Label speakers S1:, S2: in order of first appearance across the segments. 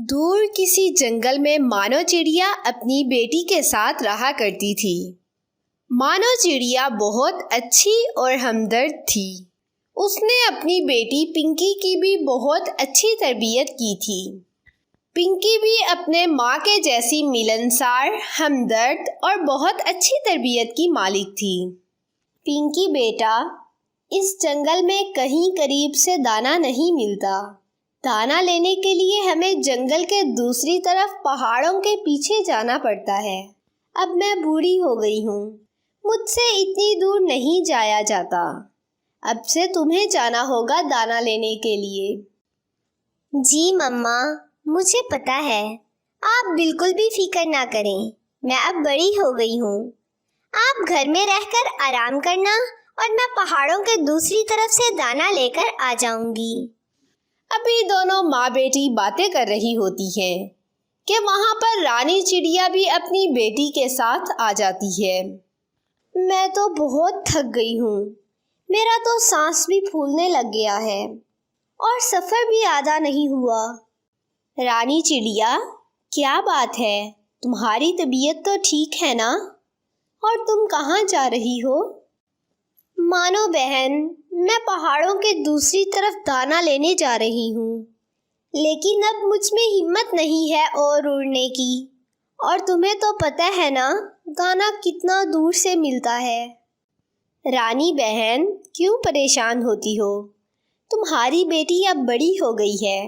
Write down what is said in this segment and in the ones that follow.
S1: दूर किसी जंगल में मानो चिड़िया अपनी बेटी के साथ रहा करती थी। मानो चिड़िया बहुत अच्छी और हमदर्द थी। उसने अपनी बेटी पिंकी की भी बहुत अच्छी तरबियत की थी। पिंकी भी अपने माँ के जैसी मिलनसार, हमदर्द और बहुत अच्छी तरबियत की मालिक थी। पिंकी बेटा, इस जंगल में कहीं करीब से दाना नहीं मिलता। दाना लेने के लिए हमें जंगल के दूसरी तरफ पहाड़ों के पीछे जाना पड़ता है। अब मैं बूढ़ी हो गई हूँ, मुझसे इतनी दूर नहीं जाया जाता। अब से तुम्हें जाना होगा दाना लेने के लिए।
S2: जी मम्मा, मुझे पता है। आप बिल्कुल भी फिक्र ना करें, मैं अब बड़ी हो गई हूँ। आप घर में रहकर आराम करना और मैं पहाड़ों के दूसरी तरफ से दाना लेकर आ जाऊंगी।
S1: अभी दोनों माँ बेटी बातें कर रही होती हैं कि वहाँ पर रानी चिड़िया भी अपनी बेटी के साथ आ जाती है। मैं तो बहुत थक गई हूँ, मेरा तो सांस भी फूलने लग गया है और सफ़र भी आधा नहीं हुआ। रानी चिड़िया, क्या बात है? तुम्हारी तबीयत तो ठीक है ना? और तुम कहाँ जा रही हो? मानो बहन, मैं पहाड़ों के दूसरी तरफ दाना लेने जा रही हूँ, लेकिन अब मुझ में हिम्मत नहीं है और उड़ने की। और तुम्हें तो पता है ना, दाना कितना दूर से मिलता है। रानी बहन, क्यों परेशान होती हो? तुम्हारी बेटी अब बड़ी हो गई है,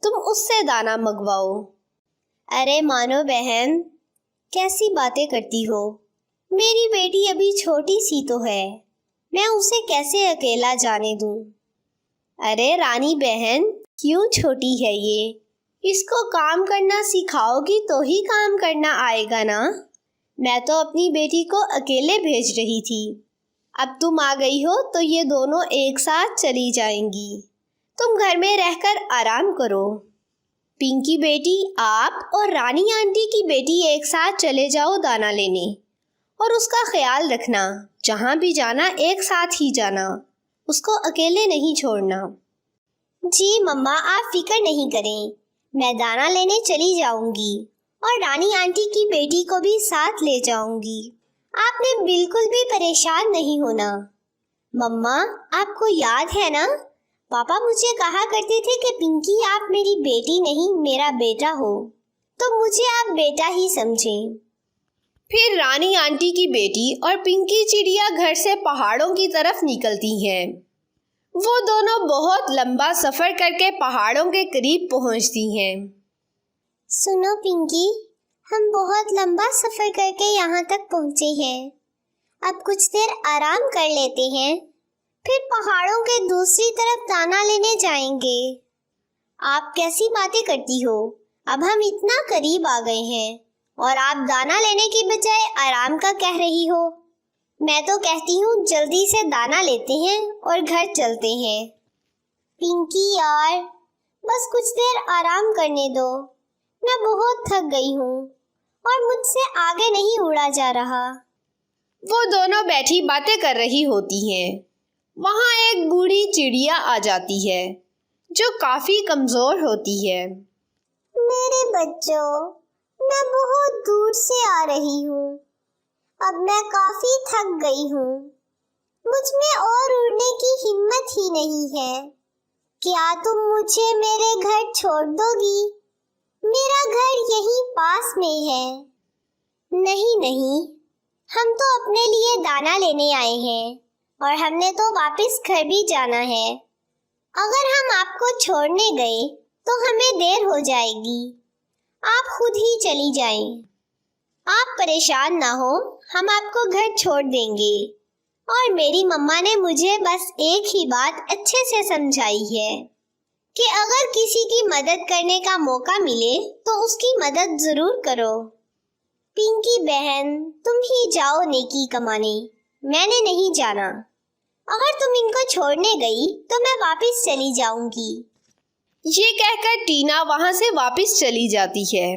S1: तुम उससे दाना मंगवाओ। अरे मानो बहन, कैसी बातें करती हो? मेरी बेटी अभी छोटी सी तो है, मैं उसे कैसे अकेला जाने दूं? अरे रानी बहन, क्यों छोटी है ये? इसको काम करना सिखाओगी तो ही काम करना आएगा ना। मैं तो अपनी बेटी को अकेले भेज रही थी, अब तुम आ गई हो तो ये दोनों एक साथ चली जाएंगी। तुम घर में रहकर आराम करो। पिंकी बेटी, आप और रानी आंटी की बेटी एक साथ चले जाओ दाना लेने, और उसका ख्याल रखना, जहाँ भी जाना एक साथ ही जाना, उसको अकेले नहीं छोड़ना।
S2: जी मम्मा, आप फिक्र नहीं करें, मैं दाना लेने चली जाऊंगी और रानी आंटी की बेटी को भी साथ ले जाऊंगी। आपने बिल्कुल भी परेशान नहीं होना। मम्मा, आपको याद है ना, पापा मुझे कहा करते थे कि पिंकी, आप मेरी बेटी नहीं मेरा बेटा हो, तो मुझे आप बेटा ही समझें।
S1: फिर रानी आंटी की बेटी और पिंकी चिड़िया घर से पहाड़ों की तरफ निकलती हैं। वो दोनों बहुत लंबा सफ़र करके पहाड़ों के करीब पहुंचती हैं।
S2: सुनो पिंकी, हम बहुत लंबा सफ़र करके यहाँ तक पहुँचे हैं। अब कुछ देर आराम कर लेते हैं, फिर पहाड़ों के दूसरी तरफ दाना लेने जाएंगे। आप कैसी बातें करती हो? अब हम इतना करीब आ गए हैं और आप दाना लेने की बजाय आराम का कह रही हो। मैं तो कहती हूँ जल्दी से दाना लेते हैं और घर चलते हैं। पिंकी यार, बस कुछ देर आराम करने दो, मैं बहुत थक गई हूँ और मुझसे आगे नहीं उड़ा जा रहा।
S1: वो दोनों बैठी बातें कर रही होती हैं। वहाँ एक बूढ़ी चिड़िया आ जाती है, जो काफ़ी कमज़ोर होती है।
S2: मेरे बच्चों, मैं बहुत दूर से आ रही हूँ, अब मैं काफी थक गई हूँ, मुझ में और उड़ने की हिम्मत ही नहीं है। क्या तुम मुझे मेरे घर छोड़ दोगी? मेरा घर यहीं पास में है। नहीं नहीं, हम तो अपने लिए दाना लेने आए हैं और हमने तो वापस घर भी जाना है। अगर हम आपको छोड़ने गए तो हमें देर हो जाएगी, आप खुद ही चली जाएं। आप परेशान ना हो, हम आपको घर छोड़ देंगे। और मेरी मम्मा ने मुझे बस एक ही बात अच्छे से समझाई है कि अगर किसी की मदद करने का मौका मिले तो उसकी मदद जरूर करो। पिंकी बहन, तुम ही जाओ नेकी कमाने, मैंने नहीं जाना। अगर तुम इनको छोड़ने गई तो मैं वापस चली जाऊंगी।
S1: ये कहकर टीना वहाँ से वापस चली जाती है।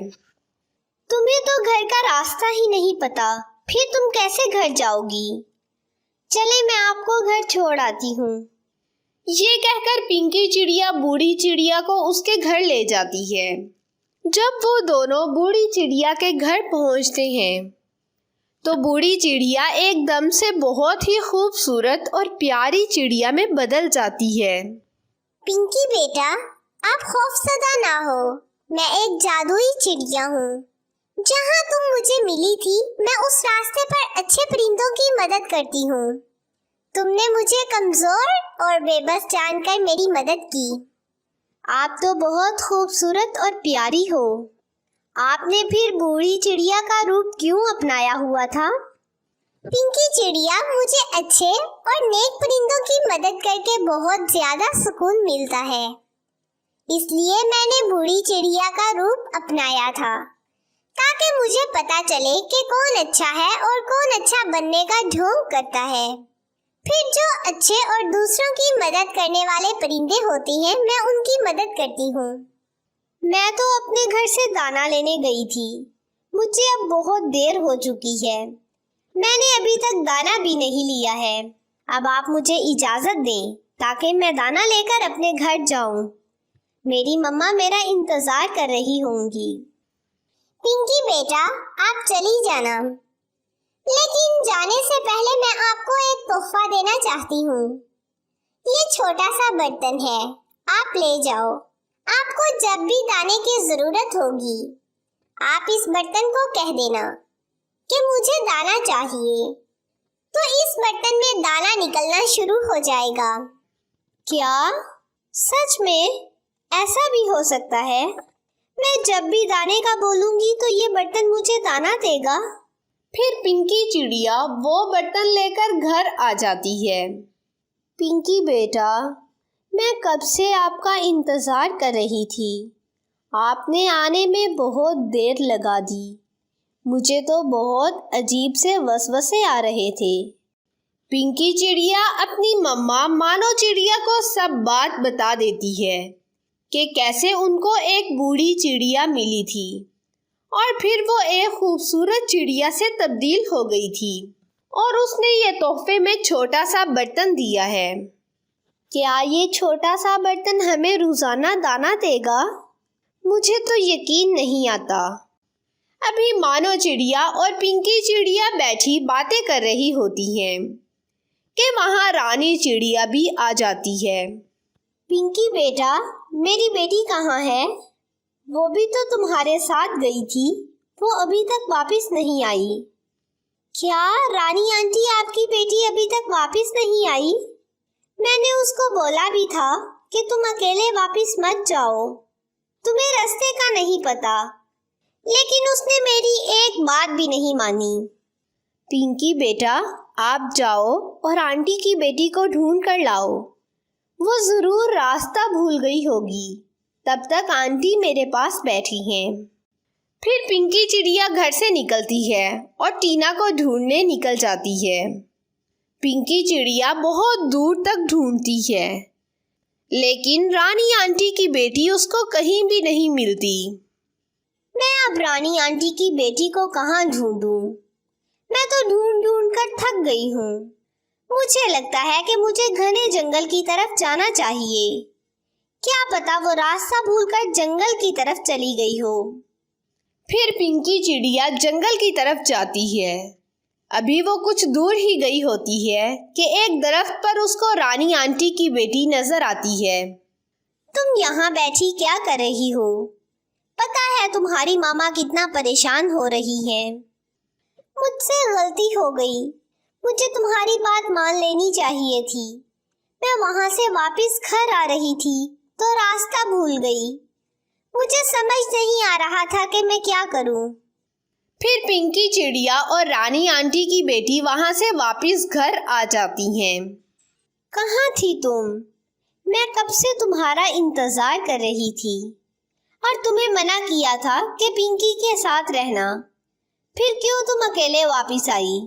S2: तुम्हें तो घर का रास्ता ही नहीं पता, फिर तुम कैसे घर जाओगी? चले, मैं आपको घर छोड़ आती हूँ।
S1: ये कहकर पिंकी चिड़िया बूढ़ी चिड़िया को उसके घर ले जाती है। जब वो दोनों बूढ़ी चिड़िया के घर पहुंचते हैं तो बूढ़ी चिड़िया एकदम से बहुत ही खूबसूरत और प्यारी चिड़िया में बदल जाती है।
S2: पिंकी बेटा, आप खौफजदा ना हो। मैं एक जादुई चिड़िया हूँ। जहाँ तुम मुझे मिली थी, मैं उस रास्ते पर अच्छे परिंदों की मदद करती हूँ। तुमने मुझे कमजोर और बेबस जानकर मेरी मदद की। आप तो बहुत खूबसूरत और प्यारी हो। आपने फिर बूढ़ी चिड़िया का रूप क्यों अपनाया हुआ था? पिंकी चिड़िया, मुझे अच्छे और नेक परिंदों की मदद करके बहुत ज्यादा सुकून मिलता है, इसलिए मैंने बूढ़ी चिड़िया का रूप अपनाया था, ताकि मुझे पता चले कि कौन अच्छा है और कौन अच्छा बनने का ढोंग करता है। फिर जो अच्छे और दूसरों की मदद करने वाले परिंदे होते हैं, मैं उनकी मदद करती हूँ। मैं तो अपने घर से दाना लेने गई थी। मुझे अब बहुत देर हो चुकी है। मैंने अभी तक दाना भी नहीं लिया है। अब आप मुझे इजाजत दें ताकि मैं दाना लेकर अपने घर जाऊं। मेरी मम्मा मेरा इंतजार कर रही होंगी। पिंकी बेटा, आप चली जाना, लेकिन जाने से पहले मैं आपको एक तोहफा देना चाहती हूँ। ये छोटा सा बर्तन है, आप ले जाओ। आपको जब भी दाने की जरूरत होगी, आप इस बर्तन को कह देना कि मुझे दाना चाहिए, तो इस बर्तन में दाना निकलना शुरू हो जाएगा। क्या सच में ऐसा भी हो सकता है? मैं जब भी दाने का बोलूंगी तो ये बर्तन मुझे दाना देगा?
S1: फिर पिंकी चिड़िया वो बर्तन लेकर घर आ जाती है।
S2: पिंकी बेटा, मैं कब से आपका इंतजार कर रही थी। आपने आने में बहुत देर लगा दी। मुझे तो बहुत अजीब से वसवसे आ रहे थे।
S1: पिंकी चिड़िया अपनी मम्मा मानो चिड़िया को सब बात बता देती है कि कैसे उनको एक बूढ़ी चिड़िया मिली थी और फिर वो एक खूबसूरत चिड़िया से तब्दील हो गई थी और उसने ये तोहफे में छोटा सा बर्तन दिया है।
S2: क्या ये छोटा सा बर्तन हमें रोजाना दाना देगा? मुझे तो यकीन नहीं आता।
S1: अभी मानो चिड़िया और पिंकी चिड़िया बैठी बातें कर रही होती हैं कि वहाँ रानी चिड़िया भी आ जाती है।
S2: पिंकी बेटा, मेरी बेटी कहाँ है? वो भी तो तुम्हारे साथ गई थी, वो अभी तक वापस नहीं आई। क्या रानी आंटी आपकी बेटी अभी तक वापस नहीं आई? मैंने उसको बोला भी था कि तुम अकेले वापस मत जाओ, तुम्हें रास्ते का नहीं पता, लेकिन उसने मेरी एक बात भी नहीं मानी।
S1: पिंकी बेटा, आप जाओ और आंटी की बेटी को ढूंढ कर लाओ। वो जरूर रास्ता भूल गई होगी। तब तक आंटी मेरे पास बैठी हैं। फिर पिंकी चिड़िया घर से निकलती है और टीना को ढूंढने निकल जाती है। पिंकी चिड़िया बहुत दूर तक ढूंढती है, लेकिन रानी आंटी की बेटी उसको कहीं भी नहीं मिलती।
S2: मैं अब रानी आंटी की बेटी को कहाँ ढूंढूं? मैं तो ढूंढ ढूंढ कर थक गई हूँ। मुझे लगता है कि मुझे घने जंगल की तरफ जाना चाहिए। क्या पता वो रास्ता भूलकर जंगल की तरफ चली गई हो।
S1: फिर पिंकी चिड़िया जंगल की तरफ जाती है। अभी वो कुछ दूर ही गई होती है कि एक दरख्त पर उसको रानी आंटी की बेटी नजर आती है।
S2: तुम यहाँ बैठी क्या कर रही हो? पता है तुम्हारी मामा कितना परेशान हो रही है। मुझसे गलती हो गई, मुझे तुम्हारी बात मान लेनी चाहिए थी। मैं वहां से वापस घर आ रही थी तो रास्ता भूल गई। मुझे समझ नहीं आ रहा था कि मैं क्या करूं।
S1: फिर पिंकी चिड़िया और रानी आंटी की बेटी वहां से वापस घर आ जाती हैं।
S2: कहाँ थी तुम? मैं कब से तुम्हारा इंतजार कर रही थी और तुम्हें मना किया था कि पिंकी के साथ रहना। फिर क्यों तुम अकेले वापस आई?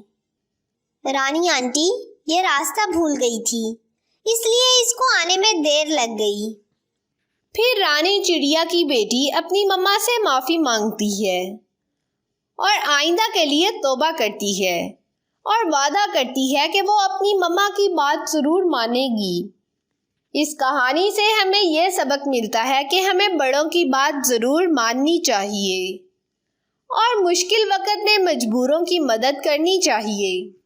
S2: रानी आंटी ये रास्ता भूल गई थी, इसलिए इसको आने में देर लग गई।
S1: फिर रानी चिड़िया की बेटी अपनी मम्मा से माफी मांगती है और आइंदा के लिए तौबा करती है और वादा करती है कि वो अपनी मम्मा की बात जरूर मानेगी। इस कहानी से हमें यह सबक मिलता है कि हमें बड़ों की बात ज़रूर माननी चाहिए और मुश्किल वक़्त में मजबूरों की मदद करनी चाहिए।